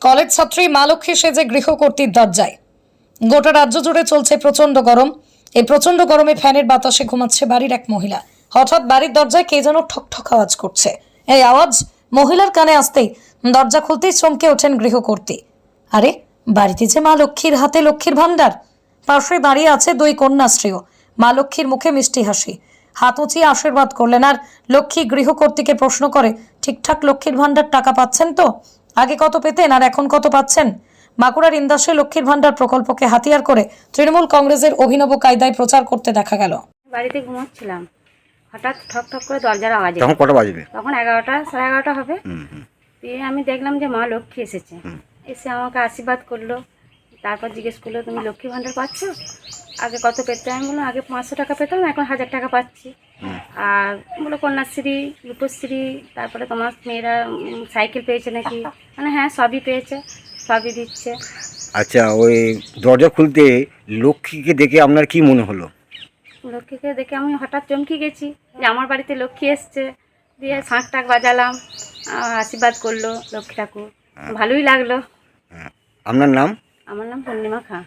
College ছাত্রী মা লক্ষ্মী সেজে গৃহকর্ত্রীর দরজায়। গোটা রাজ্য জুড়ে চলছে প্রচন্ড গরম। এই প্রচন্ড গরমে ফ্যানের বাতাসে ঘুমাচ্ছে বাড়ির এক মহিলা। হঠাৎ বাড়ির দরজায় কে যেন ঠক ঠক আওয়াজ করছে। এই আওয়াজ মহিলার কানে আসতেই দরজা খুলতেই চমকে ওঠেন গৃহকর্ত্রী। আরে, বাড়িতে যে মা লক্ষ্মীর হাতে লক্ষ্মীর ভান্ডার। পাশে দাঁড়িয়ে আছে দুই কন্যাশ্রীও। মা লক্ষ্মীর মুখে মিষ্টি হাসি, হাত উঁচিয়ে আশীর্বাদ করলেন। আর লক্ষ্মী গৃহকর্ত্রীকে প্রশ্ন করে, ঠিকঠাক লক্ষ্মীর ভান্ডার টাকা পাচ্ছেন তো? আগে কত পেতেন আর এখন কত পাচ্ছেন? বাঁকুড়ার ইন্দাসে লক্ষ্মীর ভান্ডার প্রকল্পকে হাতিয়ার করে তৃণমূল কংগ্রেসের অভিনব কায়দায় প্রচার করতে দেখা গেল। বাড়িতে ঘুমাচ্ছিলাম, হঠাৎ ঠক ঠক করে দরজার আওয়াজ এলো। তখন কটা বাজবে? তখন 11টা, সাড়ে 11টা হবে। দিয়ে আমি দেখলাম যে মা লক্ষ্মী এসেছে। এসে আমাকে আশীর্বাদ করলো। তারপর জিজ্ঞেস করলো, তুমি লক্ষ্মী ভান্ডার পাচ্ছ? আগে কত পেতে? আমি বললাম, আগে 500 টাকা পেতাম, এখন 1000 টাকা পাচ্ছি। আর বলো কন্যাশ্রী, রূপশ্রী, তারপরে তোমার মেয়েরা সাইকেল পেয়েছে নাকি। মানে হ্যাঁ, সবই পেয়েছে, সবই দিচ্ছে। আচ্ছা, ওই দরজা খুলতে লক্ষ্মীকে দেখে আপনার কি মনে হলো? লক্ষ্মীকে দেখে আমি হঠাৎ চমকে গেছি যে আমার বাড়িতে লক্ষ্মী এসছে। দিয়ে শাঁখ টাক বাজালাম, আশীর্বাদ করলো লক্ষ্মী ঠাকুর। ভালোই লাগলো। আপনার নাম? আমার নাম পূর্ণিমা খাঁ।